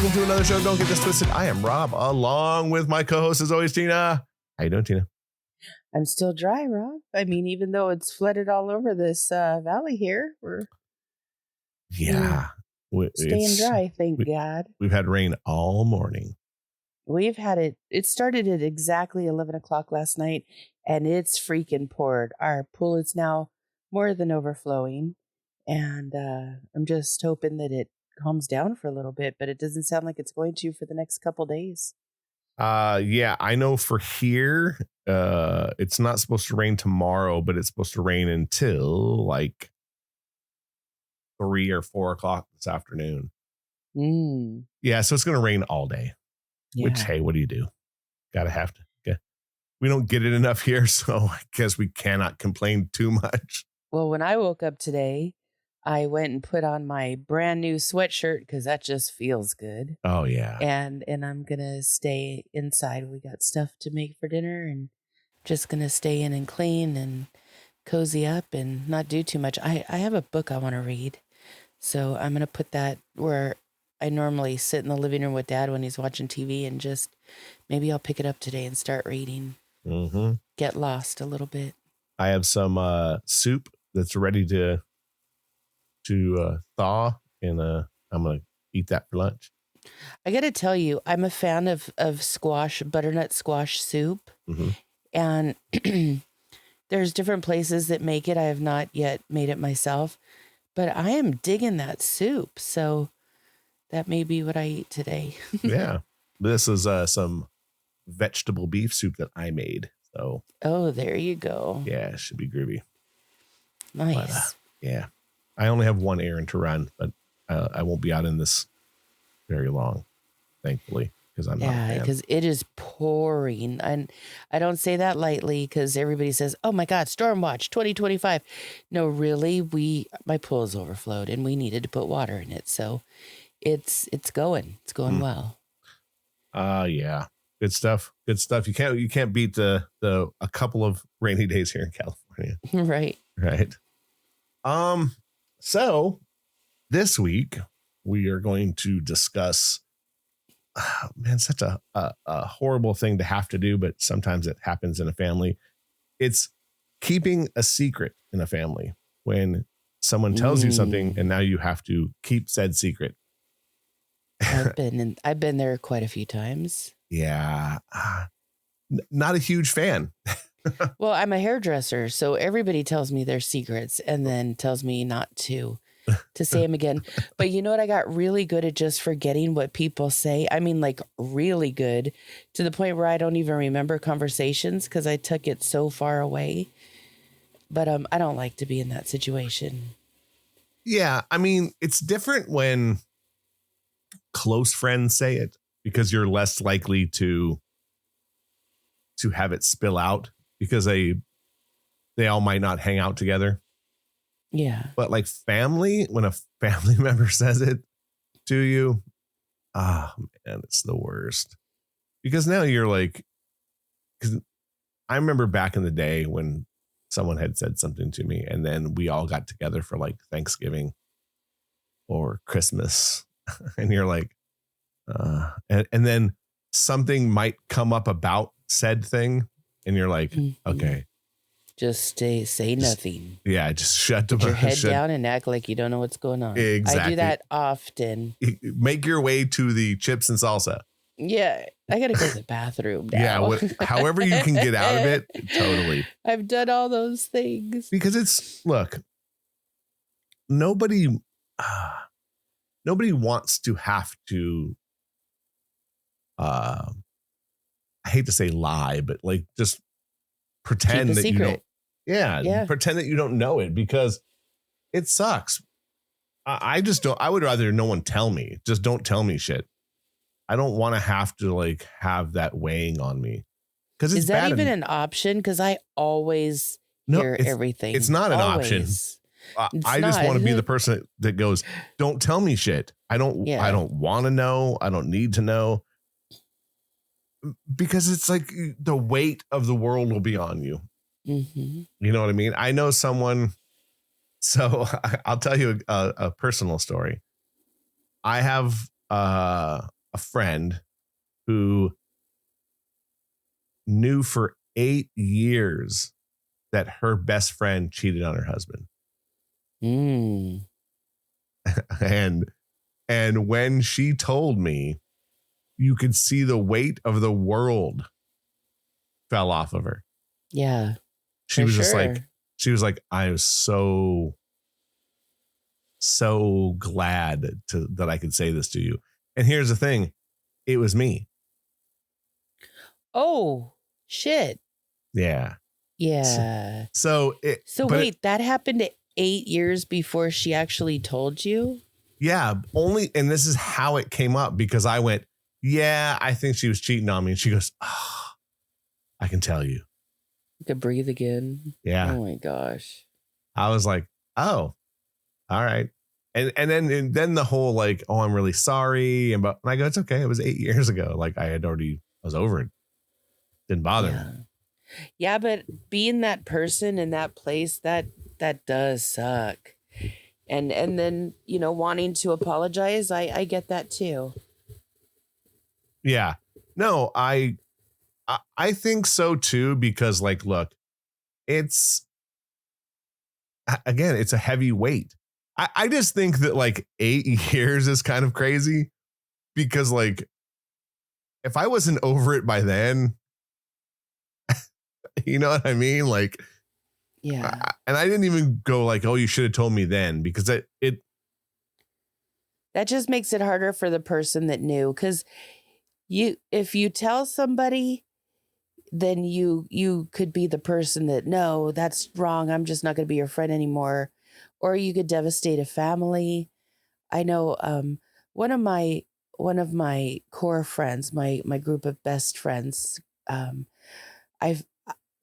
welcome to another show. Don't get this twisted. I am Rob, along with my co-host, as always, Tina. How you doing, Tina? I'm still dry, Rob. I mean, even though it's flooded all over this valley here, we're staying dry, thank God. We've had rain all morning. We've had it. It started at exactly 11 o'clock last night, and it's freaking poured. Our pool is now more than overflowing, and I'm just hoping that it calms down for a little bit, but it doesn't sound like it's going to for the next couple days. Yeah, I know for here, it's not supposed to rain tomorrow, but it's supposed to rain until like 3 or 4 o'clock this afternoon. Yeah, so it's going to rain all day. Yeah. Which, hey, what do you do? Gotta have to. Okay. We don't get it enough here, so I guess we cannot complain too much. Well, when I woke up today, I went and put on my brand new sweatshirt because that just feels good. Oh, yeah. And I'm going to stay inside. We got stuff to make for dinner and just going to stay in and clean and cozy up and not do too much. I have a book I want to read. So I'm going to put that where I normally sit in the living room with Dad when he's watching TV, and just maybe I'll pick it up today and start reading. Mm-hmm. Get lost a little bit. I have some soup that's ready to thaw, and I'm going to eat that for lunch. I got to tell you, I'm a fan of squash, butternut squash soup. Mm-hmm. And there's different places that make it. I have not yet made it myself, but I am digging that soup. So that may be what I eat today. Yeah. This is some vegetable beef soup that I made. So. Oh, there you go. Yeah, it should be groovy. Nice. But, yeah. I only have one errand to run, but I won't be out in this very long, thankfully, because I'm not a fan. Because it is pouring. And I don't say that lightly because everybody says, oh my God, storm watch 2025. No, really, my pool is overflowed and we needed to put water in it. So it's going well. Yeah. Good stuff. Good stuff. You can't beat a couple of rainy days here in California. Right. So this week we are going to discuss, such a horrible thing to have to do, but sometimes it happens in a family. It's keeping a secret in a family when someone tells you something and now you have to keep said secret. I've been there quite a few times. Yeah. Not a huge fan. Well, I'm a hairdresser, so everybody tells me their secrets and then tells me not to say them again. But you know what? I got really good at just forgetting what people say. I mean, like really good, to the point where I don't even remember conversations because I took it so far away. But I don't like to be in that situation. Yeah, I mean, it's different when close friends say it because you're less likely to have it spill out because they all might not hang out together. Yeah. But like family, when a family member says it to you, man, it's the worst. Because now you're like, because I remember back in the day when someone had said something to me and then we all got together for like Thanksgiving or Christmas and you're like, and then something might come up about said thing and you're like, okay. Just say nothing. Yeah, just shut your head down and act like you don't know what's going on. Exactly. I do that often. Make your way to the chips and salsa. Yeah, I got to go to the bathroom now. Yeah, however you can get out of it, totally. I've done all those things. Because nobody wants to have to, I hate to say lie, but like just pretend that you don't. Yeah, pretend that you don't know it because it sucks. I just don't. I would rather no one tell me. Just don't tell me shit. I don't want to have to like have that weighing on me. Because is that even an option? Because I always hear everything. It's not an option. I just want to be the person that goes, don't tell me shit. I don't want to know. I don't need to know. Because it's like the weight of the world will be on you. Mm-hmm. You know what I mean? I know someone. So I'll tell you a personal story. I have a friend who knew for 8 years that her best friend cheated on her husband. Mm. And when she told me, you could see the weight of the world fell off of her. Yeah. She was just like, I was so glad that I could say this to you. And here's the thing. It was me. Oh, shit. Yeah. Yeah. So wait, that happened 8 years before she actually told you? Yeah. And this is how it came up, because I went, yeah, I think she was cheating on me. And she goes, oh, I can tell you. You could breathe again. Yeah. Oh my gosh. I was like, oh, all right. And then the whole like, oh, I'm really sorry. And I go, it's okay. It was 8 years ago. Like I was over it. Didn't bother me. Yeah, but being that person in that place, that does suck. And then, wanting to apologize, I get that too. Yeah. No, I think so too, because like, look, it's a heavy weight. I just think that like 8 years is kind of crazy, because like, if I wasn't over it by then, you know what I mean? Like, yeah. And I didn't even go like, oh, you should have told me then, because that just makes it harder for the person that knew. Because if you tell somebody, then you could be the person that, no, that's wrong. I'm just not going to be your friend anymore. Or you could devastate a family. I know one of my core friends, my group of best friends, I've,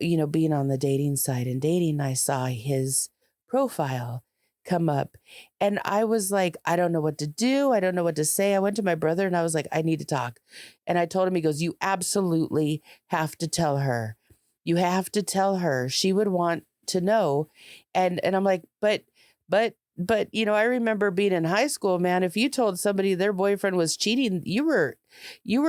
being on the dating side and dating, I saw his profile come up and I was like, I don't know what to do. I don't know what to say. I went to my brother and I was like, I need to talk. And I told him, he goes, you absolutely have to tell her. You have to tell her. She would want to know. And I'm like, but, I remember being in high school, man, if you told somebody their boyfriend was cheating, you were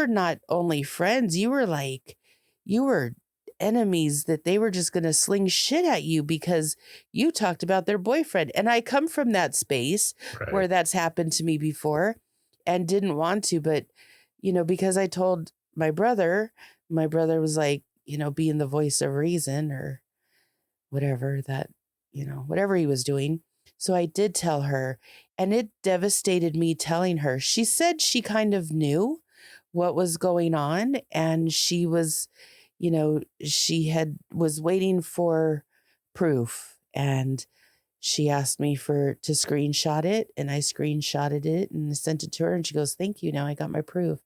not only friends, you were enemies, that they were just going to sling shit at you because you talked about their boyfriend. And I come from that space where that's happened to me before and didn't want to, but because I told my brother was like, being the voice of reason or whatever that, whatever he was doing. So I did tell her, and it devastated me telling her. She said she kind of knew what was going on, and she was, was waiting for proof, and she asked me to screenshot it, and I screenshotted it and sent it to her, and she goes, thank you. Now I got my proof.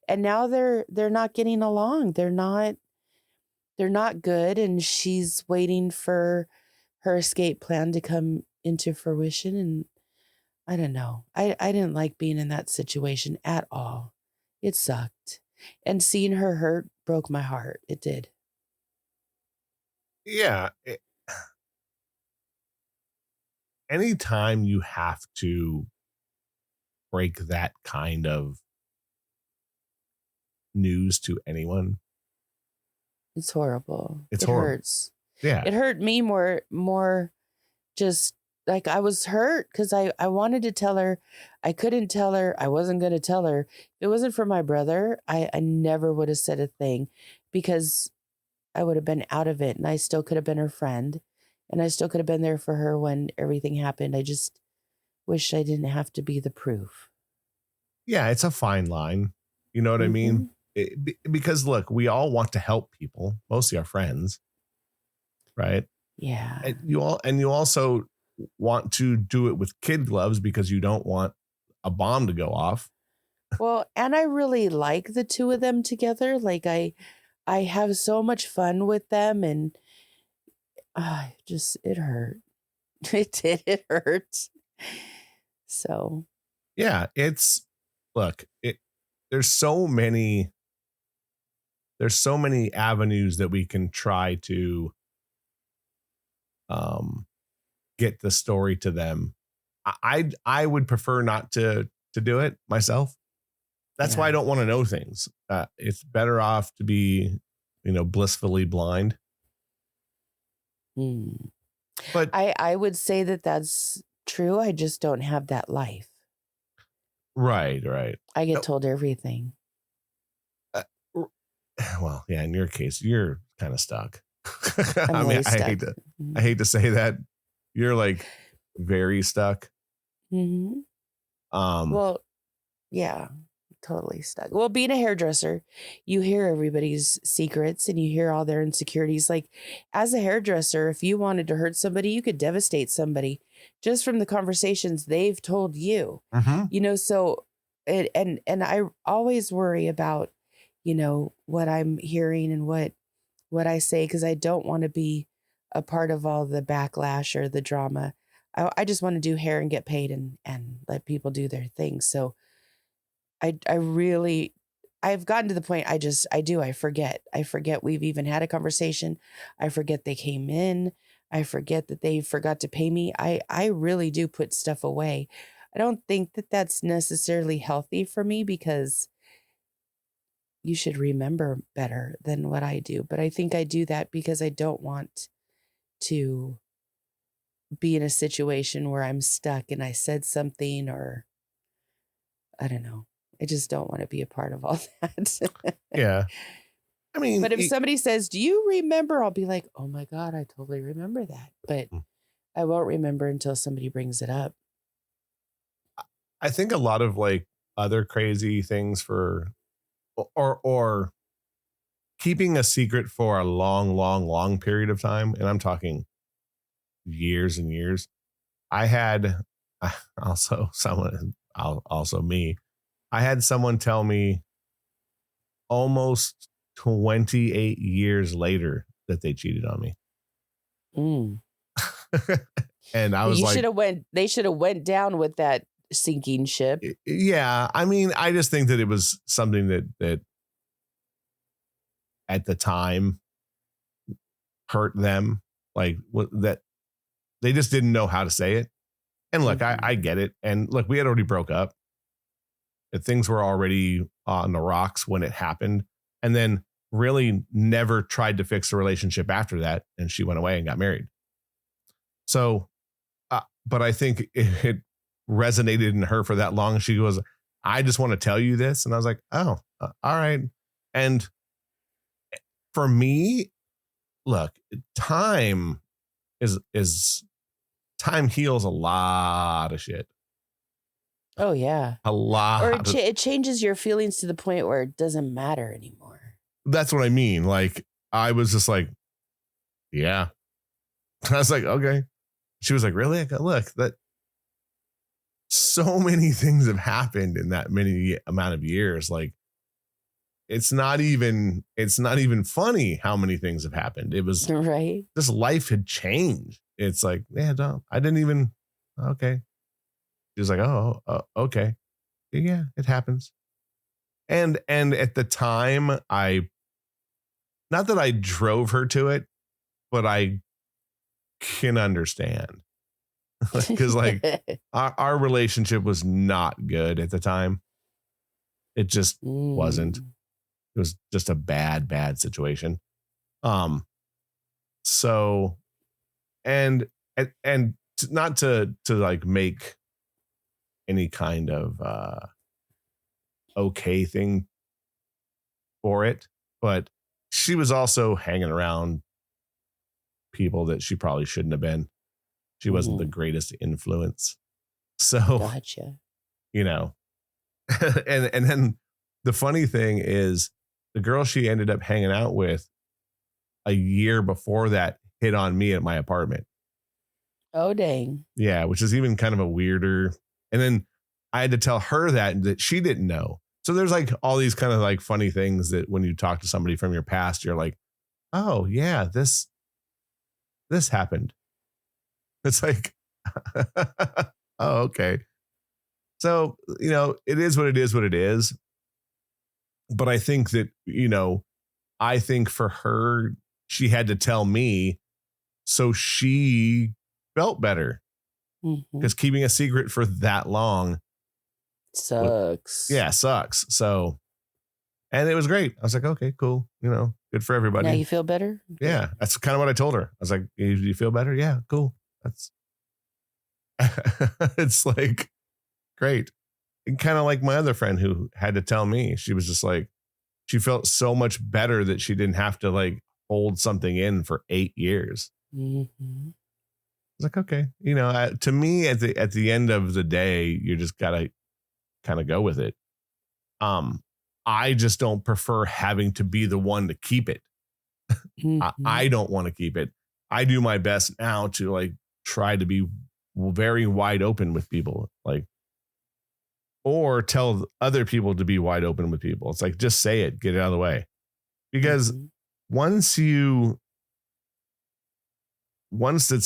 And now they're not getting along. They're not good. And she's waiting for her escape plan to come into fruition. And I don't know. I didn't like being in that situation at all. It sucked. And seeing her hurt broke my heart. It did. Yeah. Anytime you have to break that kind of news to anyone, it's horrible. It horrible. Hurts. Yeah. It hurt me more just like I was hurt because I wanted to tell her. I couldn't tell her. I wasn't going to tell her. If it wasn't for my brother, I never would have said a thing, because I would have been out of it, and I still could have been her friend, and I still could have been there for her when everything happened. I just wish I didn't have to be the proof. Yeah, it's a fine line. You know what I mean? Because look, we all want to help people, mostly our friends, right? Yeah. And you also want to do it with kid gloves because you don't want a bomb to go off. Well, and I really like the two of them together. Like I have so much fun with them, and it hurt. It did. It hurt. So. Yeah, there's so many avenues that we can try to get the story to them. I would prefer not to do it myself. That's why I don't want to know things. It's better off to be, blissfully blind. But I would say that that's true. I just don't have that life. right. I get told everything. Well, yeah, in your case, you're kind of stuck. I'm really stuck. I hate to say that. You're like very stuck. Mm-hmm. Well, yeah, totally stuck. Well, being a hairdresser, you hear everybody's secrets and you hear all their insecurities. Like, as a hairdresser, if you wanted to hurt somebody, you could devastate somebody just from the conversations they've told you. So and I always worry about, what I'm hearing and what I say, because I don't want to be a part of all the backlash or the drama. I just want to do hair and get paid and let people do their thing. So I've gotten to the point I forget. I forget we've even had a conversation. I forget they came in. I forget that they forgot to pay me. I really do put stuff away. I don't think that that's necessarily healthy for me, because you should remember better than what I do. But I think I do that because I don't want to be in a situation where I'm stuck and I said something, or I don't know. I just don't want to be a part of all that. Yeah. I mean, but if somebody says, "Do you remember?" I'll be like, "Oh my God, I totally remember that." But I won't remember until somebody brings it up. I think a lot of like other crazy things for or keeping a secret for a long period of time, and I'm talking years and years. I had also me. I had someone tell me almost 28 years later that they cheated on me. And I was they should have went down with that sinking ship. Yeah. I mean, I just think that it was something that at the time hurt them, like that they just didn't know how to say it. And look, I get it. And look, we had already broke up. Things were already on the rocks when it happened. And then really never tried to fix the relationship after that. And she went away and got married. So, but I think it resonated in her for that long. She goes, "I just want to tell you this." And I was like, "Oh, all right." And for me, look, time heals a lot of shit. Oh yeah, a lot. Or it changes your feelings to the point where it doesn't matter anymore. That's what I mean. Like, I was just like, yeah. I was like, okay. She was like, really? I go, look, that so many things have happened in that many amount of years. Like, it's not even funny how many things have happened. It was right. This life had changed. It's like, yeah, I didn't even, okay. She was like, oh, okay. Yeah, it happens. And at the time, not that I drove her to it, but I can understand. Because like our relationship was not good at the time. It just wasn't. It was just a bad situation. So, and not to like make any kind of okay thing for it, but she was also hanging around people that she probably shouldn't have been. She wasn't the greatest influence. So, gotcha. And then the funny thing is, the girl she ended up hanging out with a year before that hit on me at my apartment. Oh, dang. Yeah, which is even kind of a weirder. And then I had to tell her that she didn't know. So there's like all these kind of like funny things that when you talk to somebody from your past, you're like, oh yeah, this happened. It's like, oh, okay. So, it is what it is. But I think that, I think for her, she had to tell me so she felt better. Because keeping a secret for that long Sucks. Yeah, sucks. So, and it was great. I was like, okay, cool. Good for everybody. Now you feel better? Yeah, that's kind of what I told her. I was like, you feel better? Yeah, cool. That's it's like great. Kind of like my other friend who had to tell me, she was just like, she felt so much better that she didn't have to like hold something in for 8 years. Mm-hmm. I was like, okay, to me at the end of the day, you just gotta kind of go with it. I just don't prefer having to be the one to keep it. Mm-hmm. I don't want to keep it. I do my best now to like try to be very wide open with people, like, or tell other people to be wide open with people. It's like, just say it, get it out of the way. Because once it's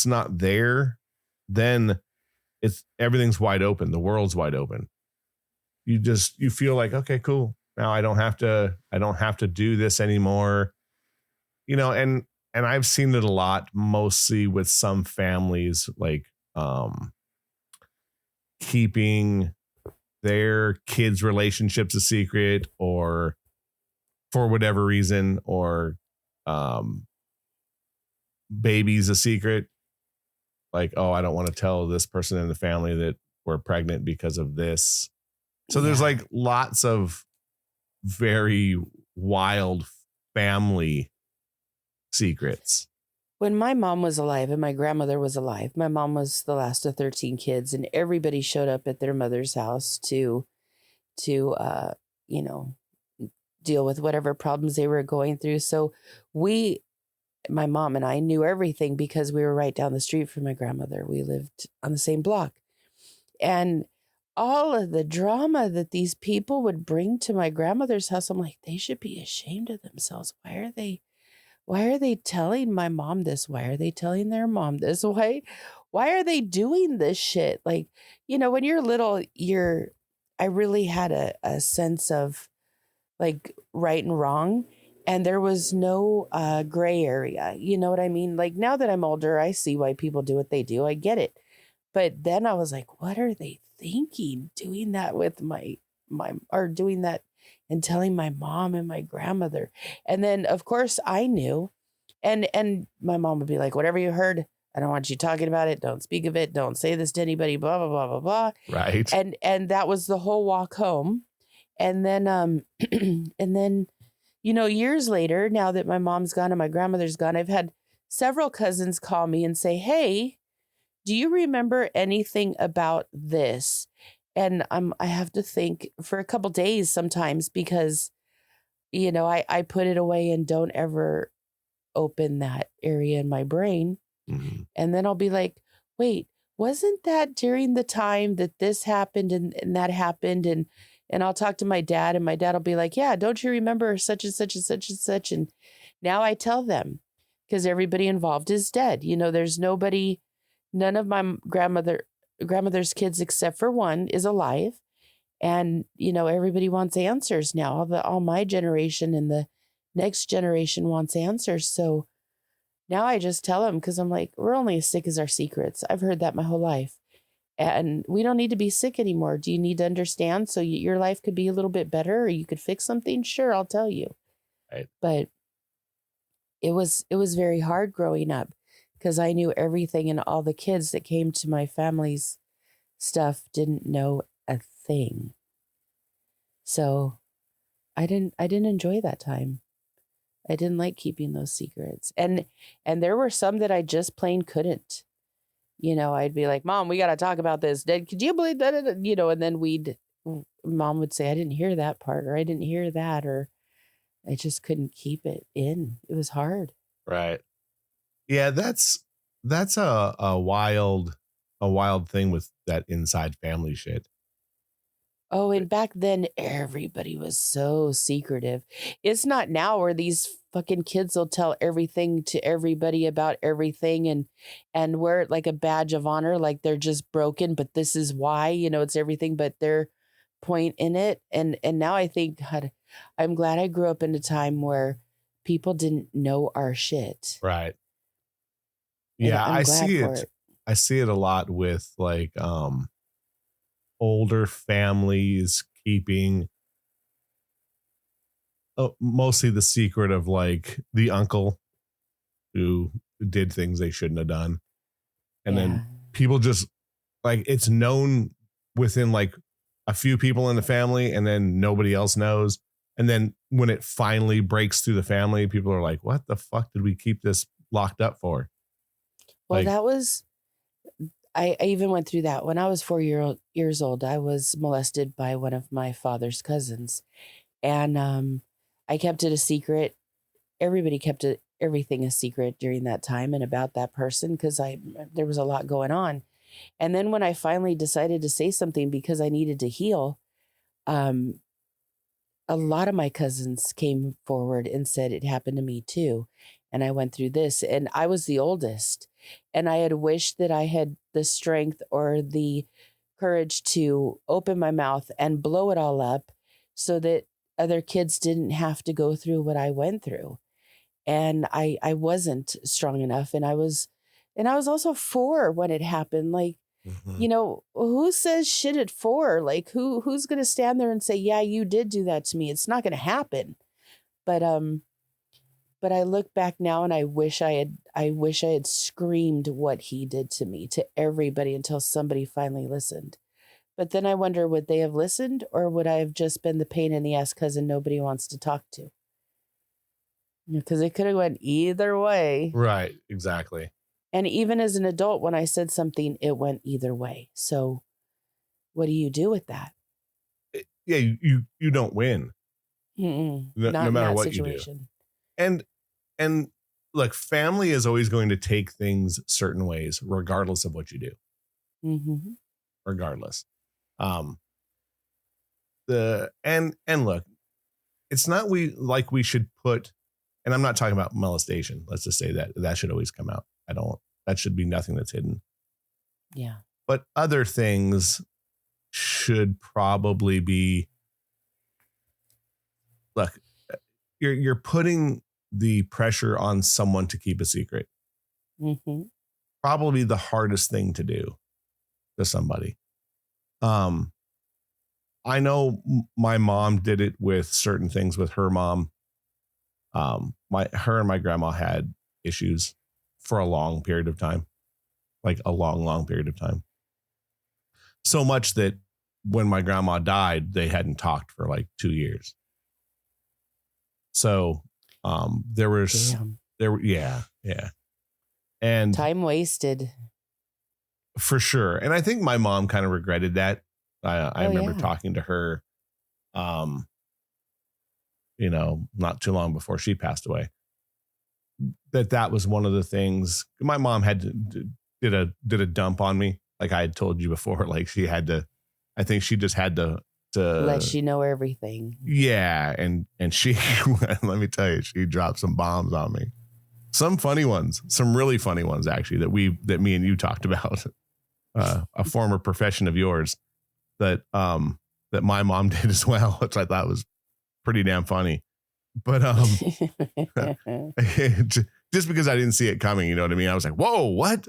not there, then everything's wide open. The world's wide open. You feel like, okay, cool. Now I don't have to do this anymore. And I've seen it a lot, mostly with some families, like keeping their kids' relationships a secret, or for whatever reason, or babies a secret. Like, oh, I don't want to tell this person in the family that we're pregnant because of this. So there's like lots of very wild family secrets. When my mom was alive and my grandmother was alive, my mom was the last of 13 kids, and everybody showed up at their mother's house to deal with whatever problems they were going through. So my mom and I knew everything because we were right down the street from my grandmother. We lived on the same block. And all of the drama that these people would bring to my grandmother's house, I'm like, they should be ashamed of themselves. Why are they telling my mom this? Why are they telling their mom this? Why are they doing this shit? Like, when you're little, I really had a sense of like right and wrong, and there was no gray area. You know what I mean? Like, now that I'm older, I see why people do what they do. I get it. But then I was like, what are they thinking doing that with or doing that and telling my mom and my grandmother? And then of course I knew, and my mom would be like, whatever you heard, I don't want you talking about it. Don't speak of it. Don't say this to anybody, blah, blah, blah, blah, blah. Right. And that was the whole walk home. And then, and then, years later, now that my mom's gone and my grandmother's gone, I've had several cousins call me and say, hey, do you remember anything about this? And I have to think for a couple days sometimes, because, I put it away and don't ever open that area in my brain. Mm-hmm. And then I'll be like, wait, wasn't that during the time that this happened and that happened? And I'll talk to my dad, and my dad will be like, yeah, don't you remember such and such and such and such? And now I tell them, because everybody involved is dead. There's none of my grandmother's kids except for one is alive. And, everybody wants answers now. All my generation and the next generation wants answers. So now I just tell them, because I'm like, we're only as sick as our secrets. I've heard that my whole life. And we don't need to be sick anymore. Do you need to understand so your life could be a little bit better, or you could fix something? Sure, I'll tell you. Right. But it was very hard growing up, because I knew everything, and all the kids that came to my family's stuff didn't know a thing. So I didn't enjoy that time. I didn't like keeping those secrets. And there were some that I just plain couldn't. I'd be like, Mom, we got to talk about this. Could you believe that? And then Mom would say, I didn't hear that part, or I didn't hear that, or I just couldn't keep it in. It was hard. Right. Yeah, that's a wild thing with that inside family shit. Oh, and back then everybody was so secretive. It's not now where these fucking kids will tell everything to everybody about everything, and wear it like a badge of honor, like they're just broken, but this is why, it's everything but their point in it. And now I think, God, I'm glad I grew up in a time where people didn't know our shit. Right. Yeah, I see it. I see it a lot with like older families keeping mostly the secret of like the uncle who did things they shouldn't have done. And then people just like it's known within like a few people in the family and then nobody else knows. And then when it finally breaks through the family, people are like, what the fuck did we keep this locked up for? Well, like, that was, I even went through that. When I was 4 years old, I was molested by one of my father's cousins. And I kept it a secret. Everybody kept everything a secret during that time and about that person because there was a lot going on. And then when I finally decided to say something because I needed to heal, a lot of my cousins came forward and said it happened to me too. And I went through this and I was the oldest. And I had wished that I had the strength or the courage to open my mouth and blow it all up so that other kids didn't have to go through what I went through. And I wasn't strong enough. And I was also 4 when it happened. Like, you know, who says shit at 4? Like who's going to stand there and say, yeah, you did do that to me? It's not going to happen. But I look back now and I wish I had screamed what he did to me to everybody until somebody finally listened. But then I wonder, would they have listened or would I have just been the pain in the ass cousin nobody wants to talk to? Because it could have went either way. Right, exactly. And even as an adult, when I said something, it went either way. So what do you do with that? Yeah, you don't win. No matter what situation. You do. And look, family is always going to take things certain ways, regardless of what you do. Mm-hmm. Regardless. And look, it's not we should put, and I'm not talking about molestation. Let's just say that should always come out. That should be nothing that's hidden. Yeah. But other things should probably be, look, you're putting the pressure on someone to keep a secret. Mm-hmm. Probably the hardest thing to do to somebody. I know my mom did it with certain things with her mom. Her and my grandma had issues for a long period of time, like a long period of time. So much that when my grandma died, they hadn't talked for like 2 years. So yeah. And time wasted. For sure. And I think my mom kind of regretted that. I remember talking to her, not too long before she passed away. That was one of the things. My mom did a dump on me, like I had told you before. Like she had to. I think she just had to let you know everything. Yeah, and she let me tell you, she dropped some bombs on me. Some funny ones, some really funny ones actually that me and you talked about. A former profession of yours that my mom did as well, which I thought was pretty damn funny. But just because I didn't see it coming, you know what I mean? I was like, whoa, what?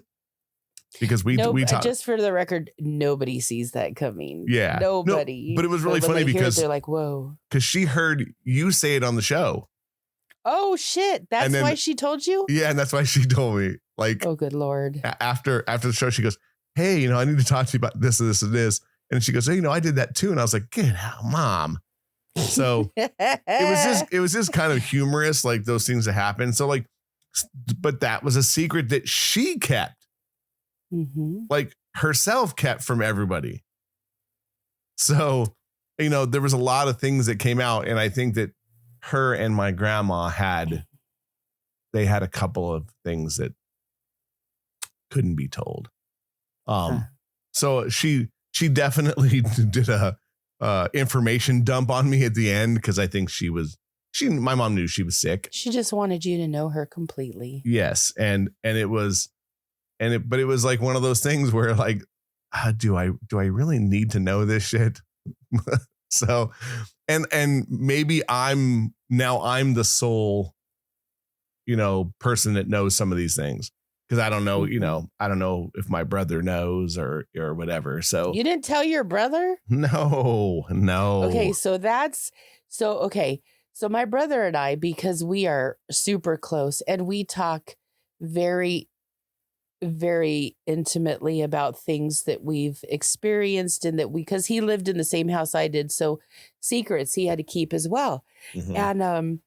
Because we talked. Just for the record, nobody sees that coming. Yeah. Nobody. No, but it was really funny because they're like, whoa. Because she heard you say it on the show. Oh shit. That's why she told you? Yeah, and that's why she told me. Like, oh good Lord. After the show, she goes, hey, I need to talk to you about this and this and this. And she goes, hey, I did that too. And I was like, get out, Mom. So it was just kind of humorous, like those things that happen. So like, but that was a secret that she kept, like herself kept from everybody. So, there was a lot of things that came out. And I think that her and my grandma had a couple of things that couldn't be told. So she definitely did a information dump on me at the end because I think my mom knew she was sick. She just wanted you to know her completely. Yes, but it was like one of those things where like, do I really need to know this shit? So, and maybe I'm the sole, person that knows some of these things. because I don't know, Mhm. I don't know if my brother knows or whatever. So You didn't tell your brother? no, Okay, no. okay. So my brother and I, because we are super close and we talk very, very intimately about things that we've experienced and that because he lived in the same house I did. So secrets he had to keep as well. Mhm. And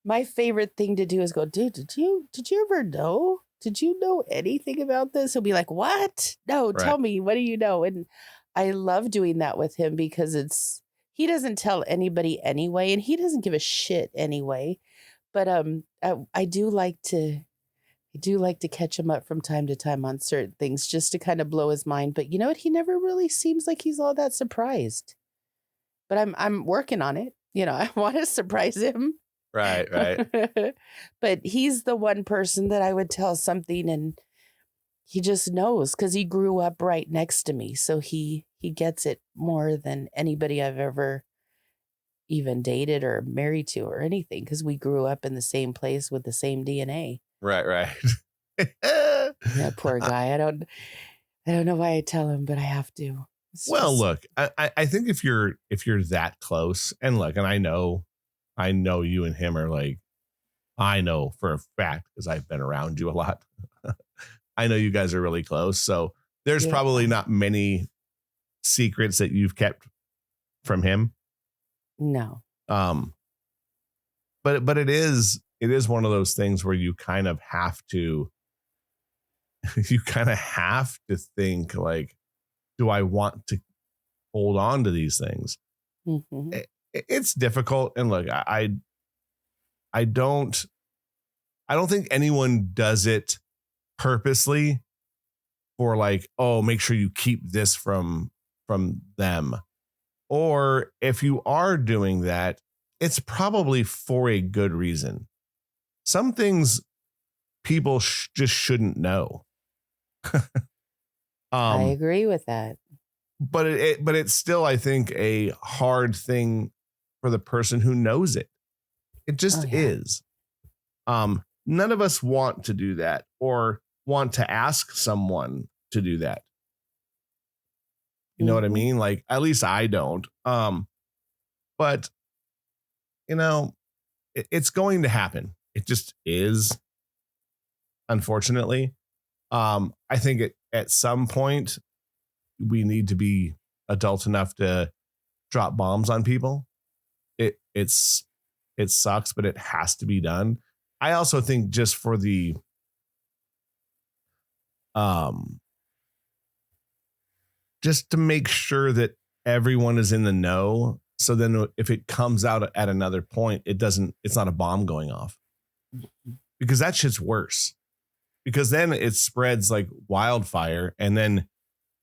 my favorite thing to do is go, dude, did you ever know? Did you know anything about this? He'll be like, what? No, Right. tell me, what do you know? And I love doing that with him because he doesn't tell anybody anyway, and he doesn't give a shit anyway. But I do like to catch him up from time to time on certain things just to kind of blow his mind. But you know what? He never really seems like he's all that surprised. But I'm working on it. I want to surprise him. Right. Right. But he's the one person that I would tell something and he just knows because he grew up right next to me. So he gets it more than anybody I've ever even dated or married to or anything because we grew up in the same place with the same DNA. Right. Right. That poor guy. I don't know why I tell him, but I have to. It's Well, just look, I think if you're that close, and look, and I know you and him are like, I know for a fact because I've been around you a lot. I know you guys are really close, so there's yeah. probably not many secrets that you've kept from him. No. Um, but it is one of those things where you kind of have to think like, do I want to hold on to these things? Hmm. It's difficult, and look, I don't think anyone does it purposely for like, oh, make sure you keep this from them. Or if you are doing that, it's probably for a good reason. Some things people just shouldn't know. I um agree with that. but it's still, I think, a hard thing for the person who knows it. It Oh just yeah. is. None of us want to do that or want to ask someone to do that. You know what I Hmm. mean? Like, at least I don't. But you know, it's going to happen. It just is, unfortunately. I think at some point we need to be adult enough to drop bombs on people. It sucks, but it has to be done. I also think just for the um just to make sure that everyone is in the know. So then if it comes out at another point, it's not a bomb going off, because that shit's worse, because then it spreads like wildfire. And then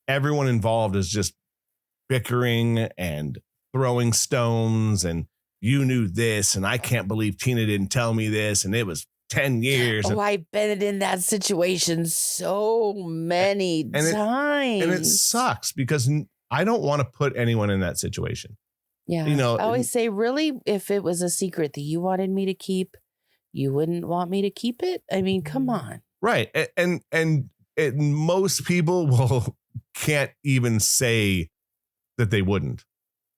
everyone involved is just bickering and throwing stones. And you knew this. And I can't believe Tina didn't tell me this. And it was 10 years. Oh, I've been in that situation so many And it times. sucks because I don't want to put anyone in that situation. You Yeah. know, I always say, really, if it was a secret that you wanted me to keep, you wouldn't want me to keep it? I mean, come on. right. Most people can't even say that they wouldn't.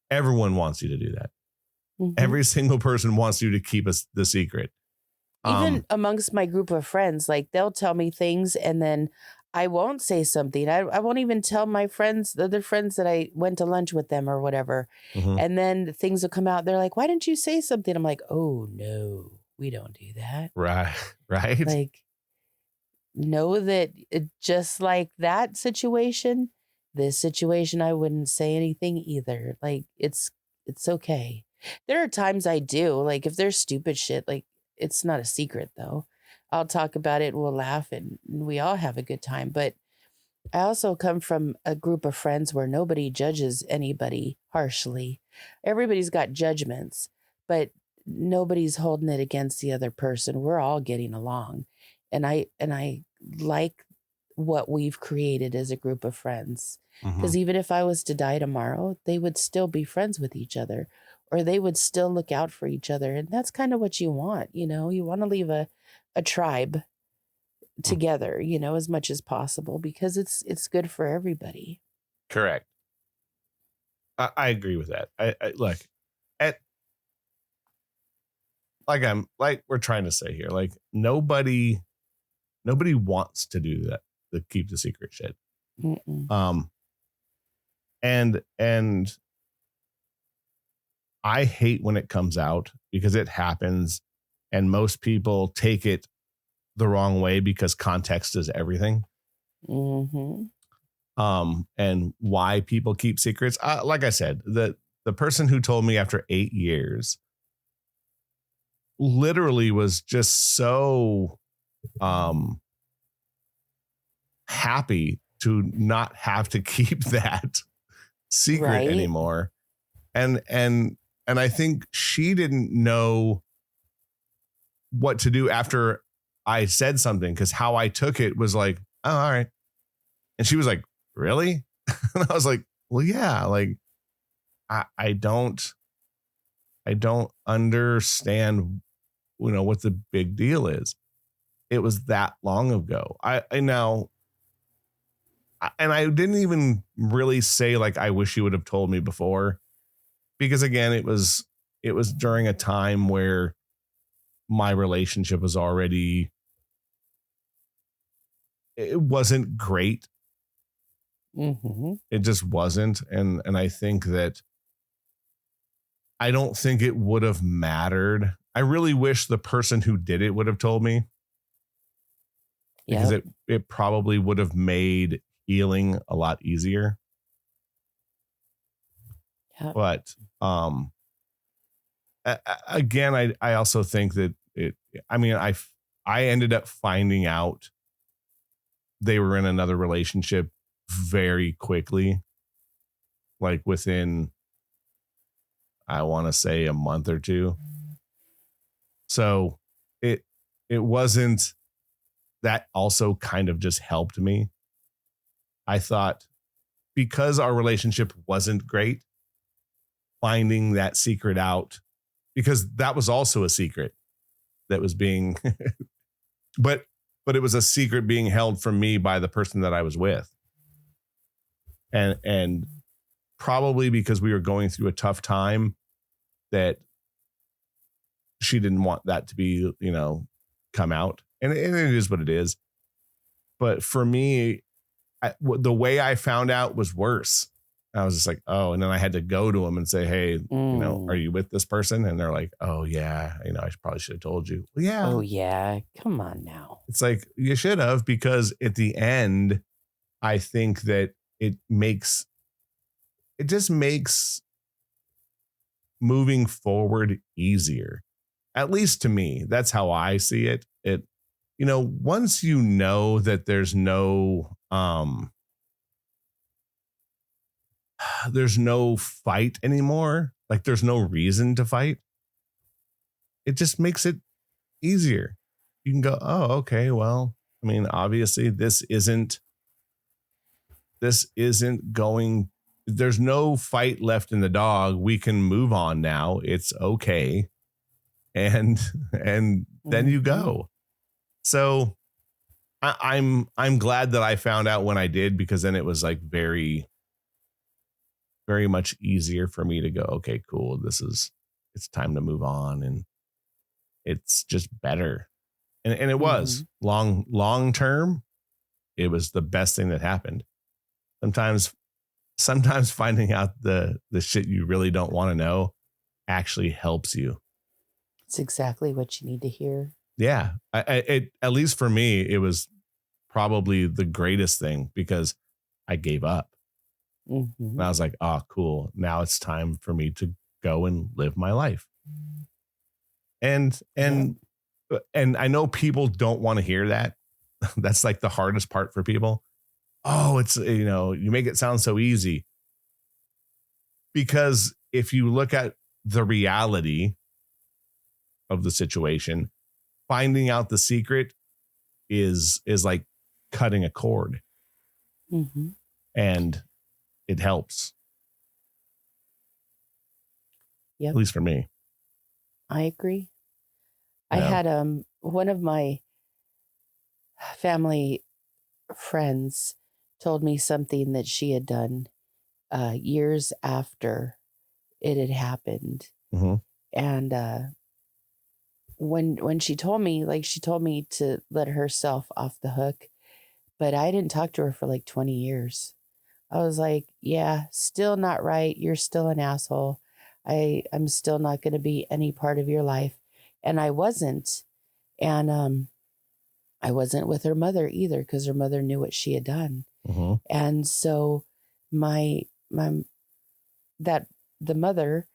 Everyone wants you to do that. Hmm. Every single person wants you to keep the secret. Even Um, amongst my group of friends, like they'll tell me things and then I won't say something. I won't even tell my friends, the other friends that I went to lunch with them or whatever. mhm. And then things will come out. They're like, why didn't you say something? I'm like, oh, no, we don't do that. Right. Right. Like, know that just like that situation, this situation, I wouldn't say anything either. Like, it's okay. There are times I do, like if there's stupid shit, like it's not a secret though. I'll talk about it, we'll laugh and we all have a good time. But I also come from a group of friends where nobody judges anybody harshly. Everybody's got judgments, but nobody's holding it against the other person. We're all getting along. And I like what we've created as a group of friends. Mhm. Because even if I was to die tomorrow, they would still be friends with each other or they would still look out for each other. And that's kind of what you want. You want to leave a tribe together, as much as possible, because it's good for everybody. Correct. I agree with that. I look at like we're trying to say here, like nobody wants to do that, to keep the secret shit. Mm-mm. And I hate when it comes out, because it happens and most people take it the wrong way because context is everything. Mm-hmm. And why people keep secrets. Like I said, the person who told me after 8 years literally was just so happy to not have to keep that secret Right. anymore. And I think she didn't know what to do after I said something, because how I took it was like, oh, all right. And she was like, really? And I was like, well, yeah, like I don't understand, what the big deal is. It was that long ago. I now, and I didn't even really say like, I wish you would have told me before, because again, it was during a time where my relationship was already, it wasn't great. Mm-hmm. It just wasn't. And I think that, I don't think it would have mattered. I really wish the person who did it would have told me, because it probably would have made healing a lot easier. Yep. But again, I also think that I ended up finding out they were in another relationship very quickly, like within, I want to say, a month or two. So it wasn't, that also kind of just helped me. I thought, because our relationship wasn't great, finding that secret out, because that was also a secret that was being but it was a secret being held from me by the person that I was with. And probably because we were going through a tough time, that she didn't want that to be, come out. And it is what it is. But for me, the way I found out was worse. I was just like, oh, and then I had to go to them and say, hey, are you with this person? And they're like, oh yeah, I probably should have told you. Well, yeah. Oh yeah. Come on now. It's like, you should have, because at the end, I think that it just makes moving forward easier. At least to me, that's how I see it. Once you know that there's no fight anymore, like there's no reason to fight, it just makes it easier. You can go, oh, okay, well, obviously this isn't going, there's no fight left in the dog. We can move on now. It's okay. And then you go. So I'm glad that I found out when I did, because then it was like very, very much easier for me to go, okay, cool. It's time to move on. And it's just better. And it was long term. It was the best thing that happened. Sometimes finding out the shit you really don't want to know actually helps you. It's exactly what you need to hear. Yeah. At least for me, it was probably the greatest thing, because I gave up. And I was like, oh, cool. Now it's time for me to go and live my life. And I know people don't want to hear that. That's like the hardest part for people. Oh, it's, you make it sound so easy. Because if you look at the reality of the situation, finding out the secret is like cutting a cord. And it helps. Yep. At least for me. I agree. Yeah. I had one of my family friends told me something that she had done years after it had happened. Mm-hmm. And when she told me, like, she told me to let herself off the hook, but I didn't talk to her for like 20 years. I was like, yeah, still not right. You're still an asshole. I'm still not going to be any part of your life. And I wasn't. And I wasn't with her mother either, because her mother knew what she had done. Mm-hmm. And so my that the mother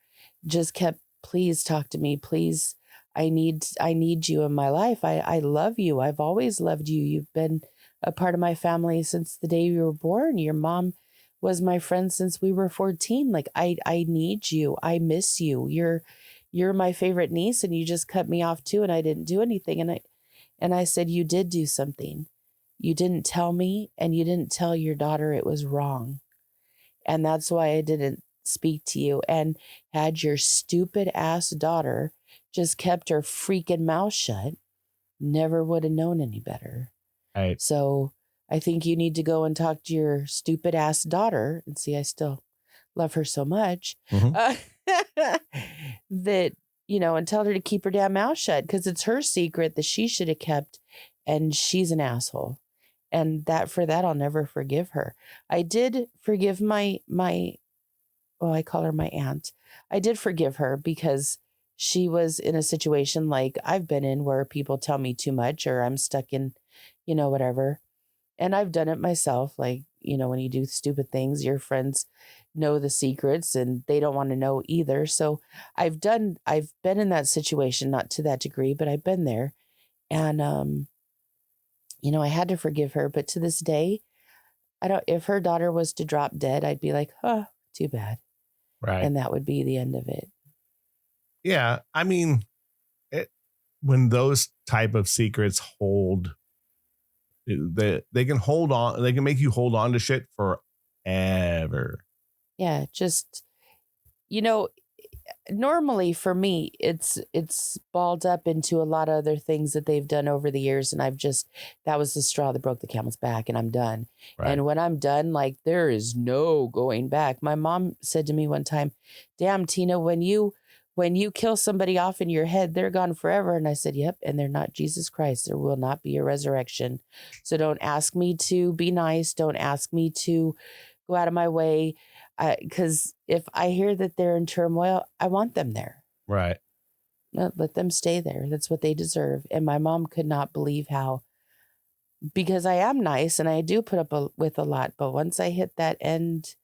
just kept, please talk to me, please. I need you in my life. I love you. I've always loved you. You've been a part of my family since the day you were born. Your mom was my friend since we were 14. Like, I need you. I miss you. You're my favorite niece, and you just cut me off too, and I didn't do anything. And I said, you did do something. You didn't tell me, and you didn't tell your daughter it was wrong. And that's why I didn't speak to you. And had your stupid ass daughter just kept her freaking mouth shut, never would have known any better. Right. So I think you need to go and talk to your stupid ass daughter, and see, I still love her so much, that, and tell her to keep her damn mouth shut, because it's her secret that she should have kept, and she's an asshole. And for that, I'll never forgive her. I did forgive my I call her my aunt. I did forgive her, because she was in a situation like I've been in, where people tell me too much, or I'm stuck in, whatever. And I've done it myself. Like, when you do stupid things, your friends know the secrets and they don't want to know either. So I've been in that situation, not to that degree, but I've been there. And, I had to forgive her. But to this day, if her daughter was to drop dead, I'd be like, oh, too bad. Right. And that would be the end of it. Yeah. I mean, when those type of secrets they can hold on, they can make you hold on to shit forever. Yeah. Just, normally for me, it's balled up into a lot of other things that they've done over the years. And that was the straw that broke the camel's back, and I'm done. Right. And when I'm done, like, there is no going back. My mom said to me one time, damn, Tina, when you kill somebody off in your head, they're gone forever. And I said, yep. And they're not Jesus Christ. There will not be a resurrection. So don't ask me to be nice. Don't ask me to go out of my way. Because if I hear that they're in turmoil, I want them there. Right. Let them stay there. That's what they deserve. And my mom could not believe how, because I am nice and I do put up with a lot, but once I hit that end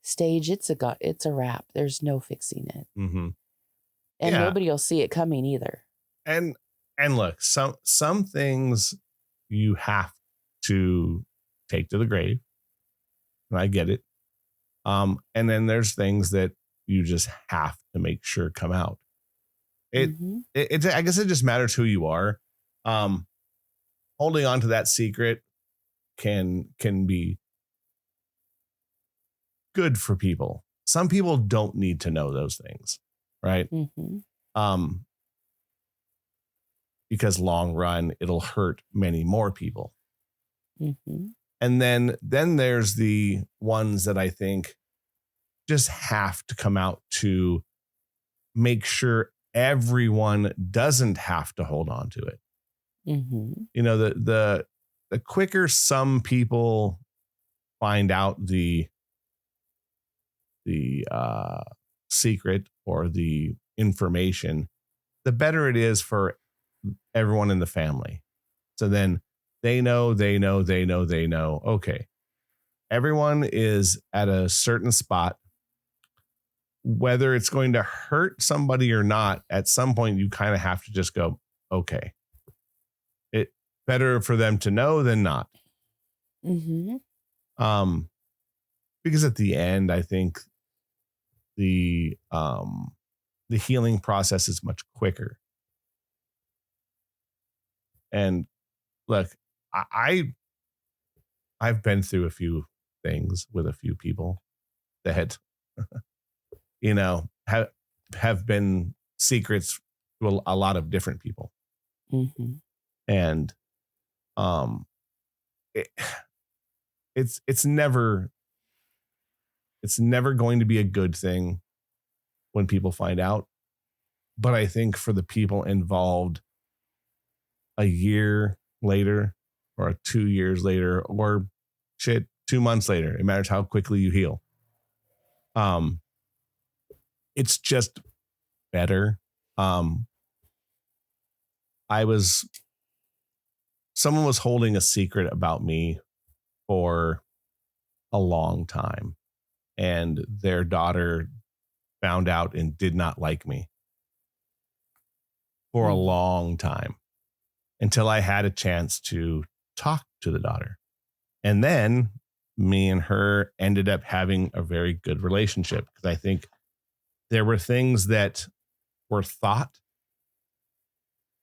stage, it's a wrap. There's no fixing it. Mm-hmm. And nobody will see it coming either. And look, some things you have to take to the grave, and I get it. And then there's things that you just have to make sure come out. I guess it just matters who you are. Holding on to that secret can be good for people. Some people don't need to know those things, right? Because long run, it'll hurt many more people. And then there's the ones that I think just have to come out to make sure everyone doesn't have to hold on to it. The quicker some people find out the secret or the information, the better it is for everyone in the family. So then they know. Okay, everyone is at a certain spot. Whether it's going to hurt somebody or not, at some point you kind of have to just go, okay, it better for them to know than not. Because at the end, I think the healing process is much quicker. And look, I've been through a few things with a few people that have been secrets to a lot of different people. And Um, it, it's never going to be a good thing when people find out. But I think for the people involved, a year later or 2 years later or 2 months later, it matters how quickly you heal. It's just better. Someone was holding a secret about me for a long time, and their daughter found out and did not like me for a long time until I had a chance to talk to the daughter. And then me and her ended up having a very good relationship, because I think there were things that were thought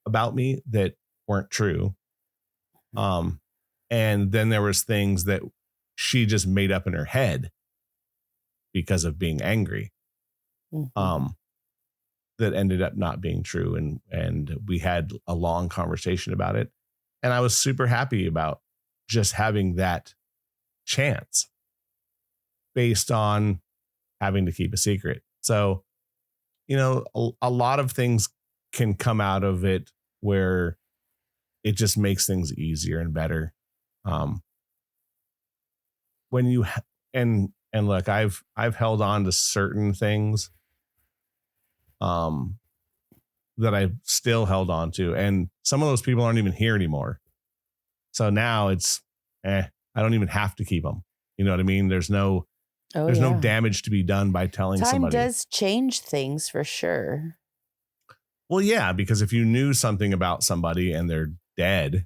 about me that weren't true. And then there was things that she just made up in her head because of being angry. That ended up not being true. And we had a long conversation about it. And I was super happy about just having that chance based on having to keep a secret. So, a lot of things can come out of it where it just makes things easier and better. When you, and look, I've held on to certain things that I've still held on to, and some of those people aren't even here anymore. So now it's, I don't even have to keep them. You know what I mean? There's no damage to be done by telling somebody. Time does change things for sure. Well, yeah, because if you knew something about somebody and they're dead,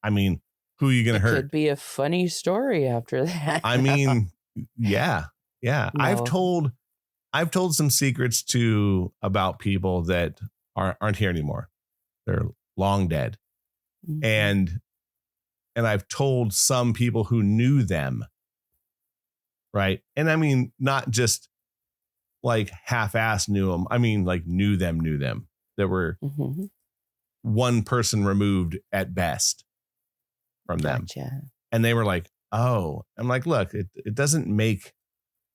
I mean, who are you going to hurt? Could be a funny story after that. I mean, yeah. No. I've told some secrets about people that aren't here anymore. They're long dead. And I've told some people who knew them. Right. And I mean, not just like half-ass knew them. I mean, like knew them. There were one person removed at best from them. And they were like, oh, I'm like, look, it doesn't make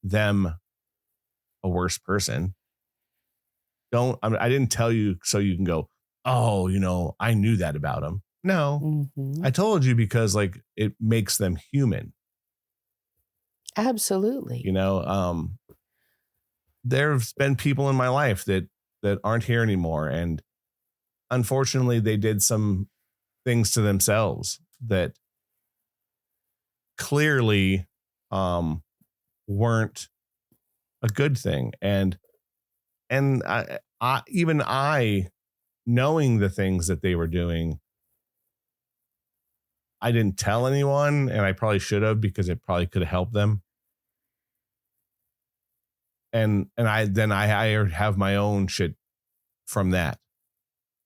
them a worse person. I didn't tell you so you can go, oh, I knew that about them. No, I told you because like it makes them human. Absolutely. There's been people in my life that aren't here anymore. And unfortunately, they did some things to themselves that clearly weren't a good thing. And I knowing the things that they were doing, I didn't tell anyone, and I probably should have, because it probably could have helped them. And I have my own shit from that,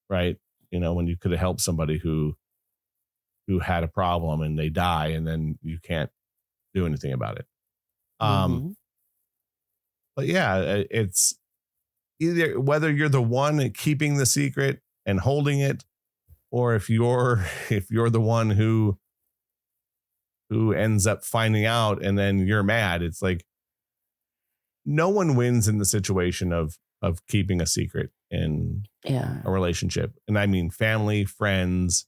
right? When you could have helped somebody who had a problem and they die, and then you can't do anything about it. But yeah, it's either whether you're the one keeping the secret and holding it, or if you're the one who ends up finding out and then you're mad. It's like no one wins in the situation of keeping a secret in a relationship. And I mean, family, friends,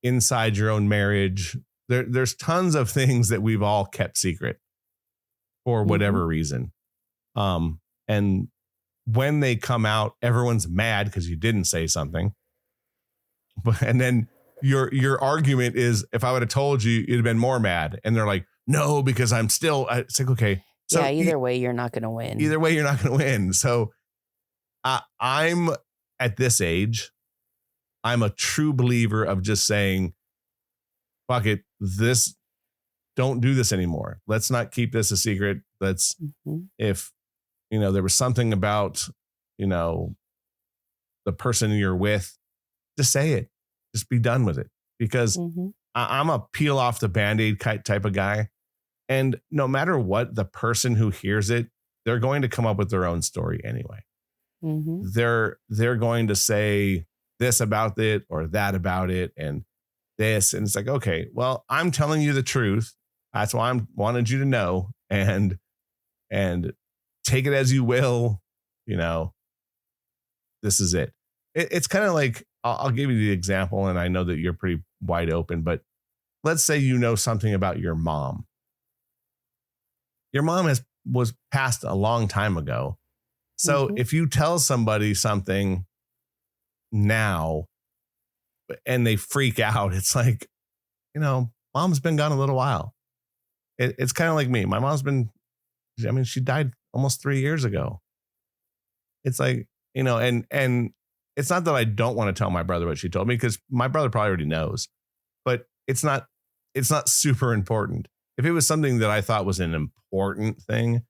inside your own marriage. There's tons of things that we've all kept secret for whatever reason. And when they come out, everyone's mad because you didn't say something. And then your argument is, if I would have told you, you'd have been more mad. And they're like, no, because I'm still, it's like, okay. So either way, you're not going to win. Either way, you're not going to win. So I'm at this age, I'm a true believer of just saying, fuck it, don't do this anymore. Let's not keep this a secret. Let's, if, there was something about, the person you're with, just say it. Just be done with it. Because I'm a peel off the Band-Aid type of guy. And no matter what, the person who hears it, they're going to come up with their own story anyway. They're going to say, this about it or that about it and this. And it's like, okay, well, I'm telling you the truth. That's why I wanted you to know, and take it as you will. This is it. It's kind of like, I'll give you the example, and I know that you're pretty wide open, but let's say you know something about your mom. Your mom was passed a long time ago. So if you tell somebody something now and they freak out, it's like, mom's been gone a little while. It's kind of like me. My mom's been, she died almost 3 years ago. It's like, and it's not that I don't want to tell my brother what she told me, because my brother probably already knows, but it's not super important. If it was something that I thought was an important thing,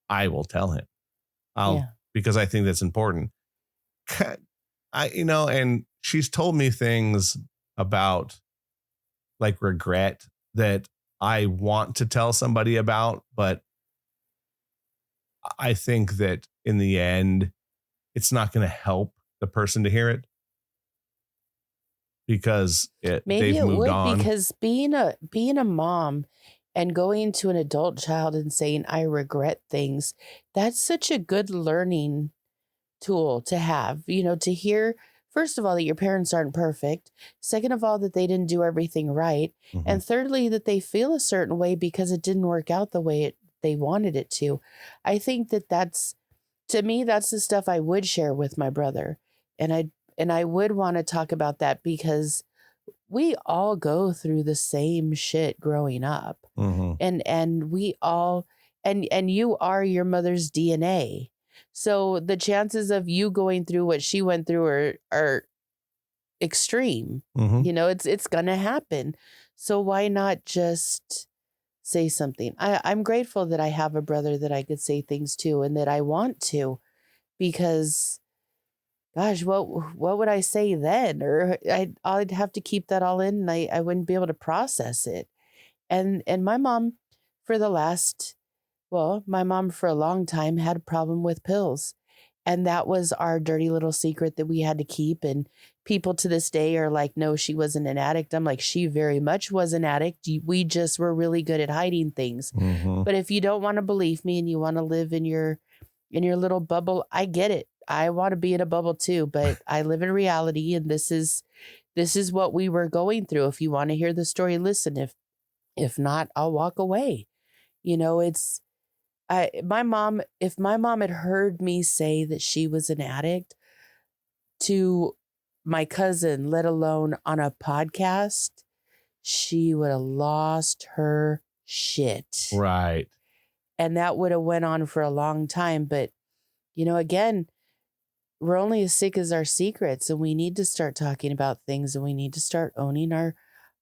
I will tell him. Because I think that's important. And she's told me things about like regret that I want to tell somebody about, but I think that in the end, it's not going to help the person to hear it, because maybe they've it moved would on. Because being a mom and going to an adult child and saying, I regret things, that's such a good learning tool to have, to hear, first of all, that your parents aren't perfect. Second of all, that they didn't do everything right. Mm-hmm. And thirdly, that they feel a certain way because it didn't work out the way they wanted it to. I think to me, that's the stuff I would share with my brother. And I would want to talk about that, because we all go through the same shit growing up. Mm-hmm. And we all, and you are your mother's DNA. So the chances of you going through what she went through are extreme. Mm-hmm. It's going to happen. So why not just say something? I'm grateful that I have a brother that I could say things to, and that I want to, because gosh, what would I say then? Or I'd have to keep that all in, and I wouldn't be able to process it. And my mom for my mom for a long time had a problem with pills. And that was our dirty little secret that we had to keep. And people to this day are like, no, she wasn't an addict. I'm like, she very much was an addict. We just were really good at hiding things. Mm-hmm. But if you don't want to believe me and you want to live in your little bubble, I get it. I want to be in a bubble too, but I live in reality, and this is what we were going through. If you want to hear the story, listen. If not, I'll walk away. It's if my mom had heard me say that she was an addict to my cousin, let alone on a podcast, she would have lost her shit. Right. And that would have went on for a long time. But, again, we're only as sick as our secrets, and we need to start talking about things, and we need to start owning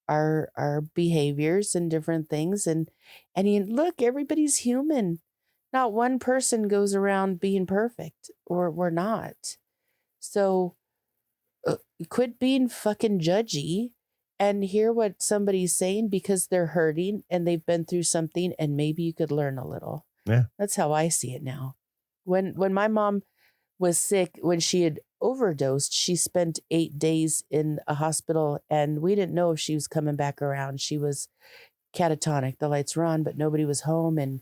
our behaviors and different things. And look, everybody's human. Not one person goes around being perfect, or we're not. So quit being fucking judgy and hear what somebody's saying, because they're hurting and they've been through something, and maybe you could learn a little. Yeah. That's how I see it now. When my mom was sick, when she had overdosed, she spent 8 days in a hospital, and we didn't know if she was coming back around. She was catatonic. The lights were on, but nobody was home, and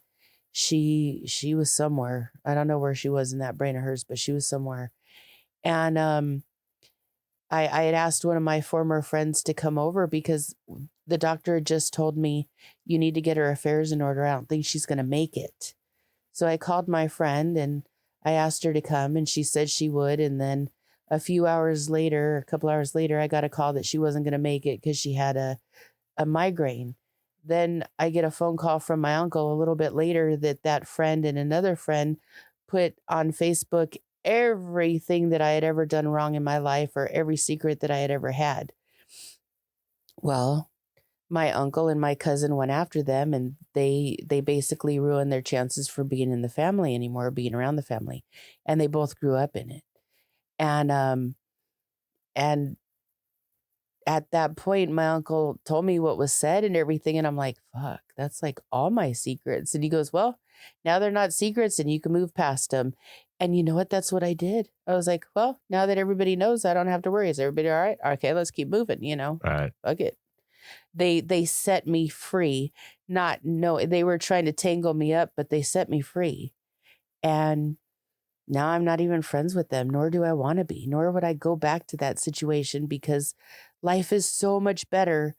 she was somewhere. I don't know where she was in that brain of hers, but she was somewhere. And I had asked one of my former friends to come over, because the doctor had just told me, you need to get her affairs in order. I don't think she's going to make it. So I called my friend and I asked her to come, and she said she would. And then a couple hours later, I got a call that she wasn't going to make it because she had a migraine. Then I get a phone call from my uncle a little bit later that friend and another friend put on Facebook everything that I had ever done wrong in my life, or every secret that I had ever had. Well, my uncle and my cousin went after them, and they basically ruined their chances for being in the family anymore, being around the family. And they both grew up in it. And at that point, my uncle told me what was said and everything. And I'm like, fuck, that's like all my secrets. And he goes, well, now they're not secrets and you can move past them. And you know what? That's what I did. I was like, well, now that everybody knows, I don't have to worry. Is everybody all right? Okay, let's keep moving, Right. Fuck it. They set me free. They were trying to tangle me up, but they set me free. And now I'm not even friends with them, nor do I want to be, nor would I go back to that situation, because life is so much better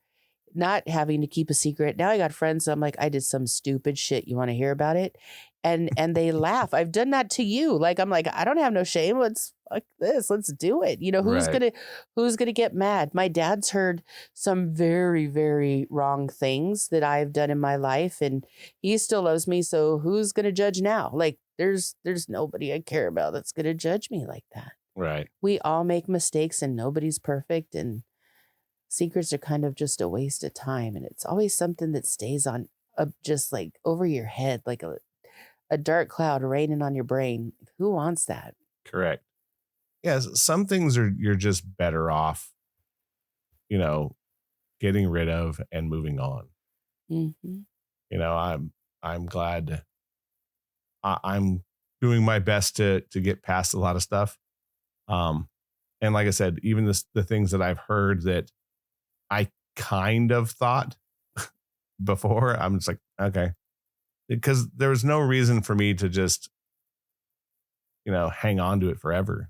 not having to keep a secret. Now I got friends. So I'm like, I did some stupid shit. You want to hear about it? And they laugh. I've done that to you. Like, I'm like, I don't have no shame. Let's fuck this. Let's do it. Right. Who's gonna get mad? My dad's heard some very, very wrong things that I've done in my life, and he still loves me. So who's gonna judge now? Like, there's nobody I care about that's gonna judge me like that. Right. We all make mistakes, and nobody's perfect, and secrets are kind of just a waste of time. And it's always something that stays on just like over your head, like a dark cloud raining on your brain. Who wants that? Correct. Yes. Some things you're just better off, getting rid of and moving on. Mm-hmm. I'm glad I'm doing my best to get past a lot of stuff. And like I said, even the things that I've heard that I kind of thought before, I'm just like, okay, because there was no reason for me to just, hang on to it forever.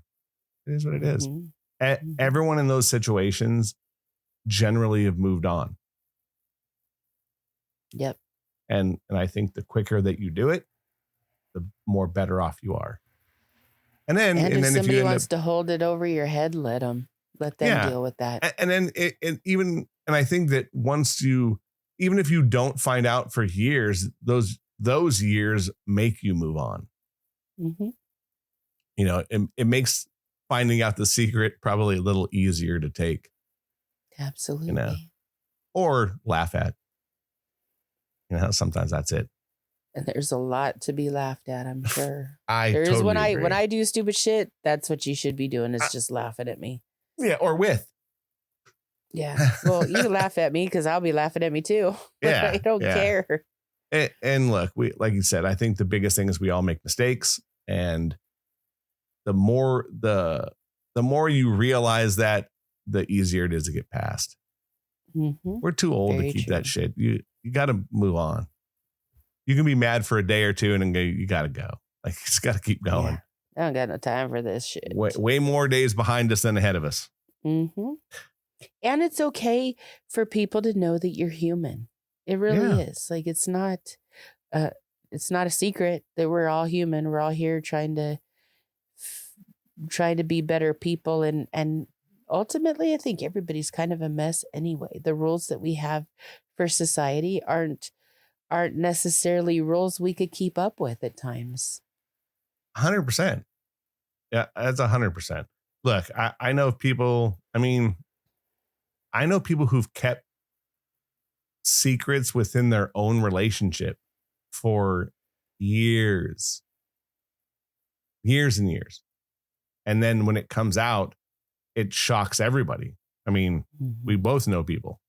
It is what it is. Mm-hmm. Everyone in those situations generally have moved on. Yep. And I think the quicker that you do it, the more better off you are. And then if if somebody you wants to hold it over your head, let them deal with that. And then and I think that even if you don't find out for years, those years make you move on. Mm-hmm. It makes finding out the secret probably a little easier to take. Absolutely. Or laugh at. Sometimes that's it. And there's a lot to be laughed at, I'm sure. Totally agree. When I do stupid shit, that's what you should be doing, is just laughing at me. Yeah, or with. Yeah. Well, you can laugh at me because I'll be laughing at me too. Yeah. I don't care. And look, like you said, I think the biggest thing is we all make mistakes, and the more you realize that, the easier it is to get past. Mm-hmm. We're too old to keep that shit. You got to move on. You can be mad for a day or two and then you got to go. Like, you just got to keep going. Yeah. I don't got no time for this shit. Way more days behind us than ahead of us. Mm-hmm. And it's okay for people to know that you're human. It really is. Like, it's not a secret that we're all human. We're all here trying to be better people. And ultimately, I think everybody's kind of a mess anyway. The rules that we have for society aren't necessarily rules we could keep up with at times. 100%. Yeah, that's 100%. Look, I know people. I know people who've kept secrets within their own relationship for years and years. And then when it comes out, it shocks everybody. We both know people.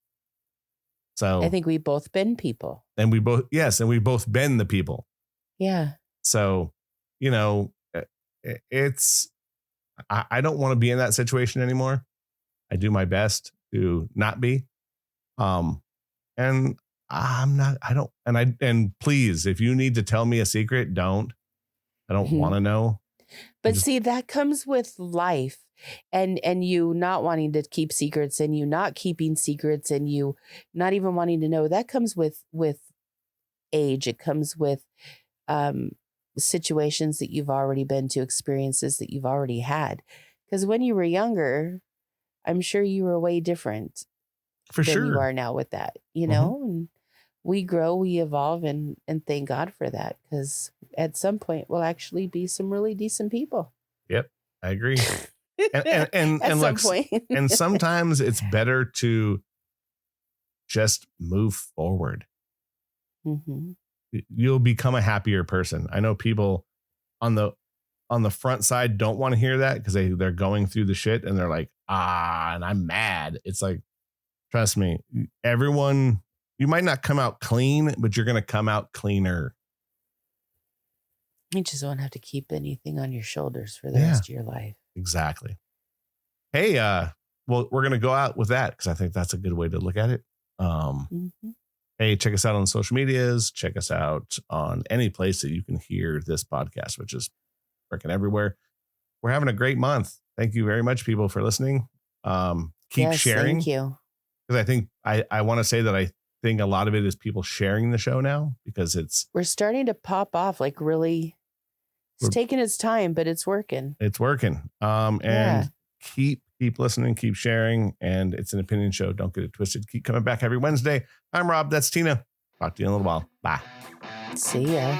So I think we both been people. And we both been the people. Yeah. So, I don't want to be in that situation anymore. I do my best to not be. And please, if you need to tell me a secret, don't. I don't want to know. But see, that comes with life, and you not wanting to keep secrets, and you not keeping secrets, and you not even wanting to know. That comes with age. It comes with situations that you've already been to, experiences that you've already had. Because when you were younger, I'm sure you were way different than you are now with that, and we grow, we evolve, and thank God for that, because at some point we'll actually be some really decent people. Yep, I agree. and at look, some point. And sometimes it's better to just move forward. Mm-hmm. You'll become a happier person. I know people on the front side don't want to hear that because they're going through the shit and they're like, and I'm mad. It's like, trust me, everyone, you might not come out clean, but you're going to come out cleaner. You just don't have to keep anything on your shoulders for the rest of your life. Exactly. Hey, well, we're going to go out with that because I think that's a good way to look at it. Hey, check us out on social medias. Check us out on any place that you can hear this podcast, which is freaking everywhere. We're having a great month. Thank you very much, people, for listening. Keep sharing. Thank you. Because I think I want to say that I think a lot of it is people sharing the show now because we're starting to pop off like really. It's taking its time, but it's working. It's working. And keep listening, keep sharing. And it's an opinion show. Don't get it twisted. Keep coming back every Wednesday. I'm Rob. That's Tina. Talk to you in a little while. Bye. See ya.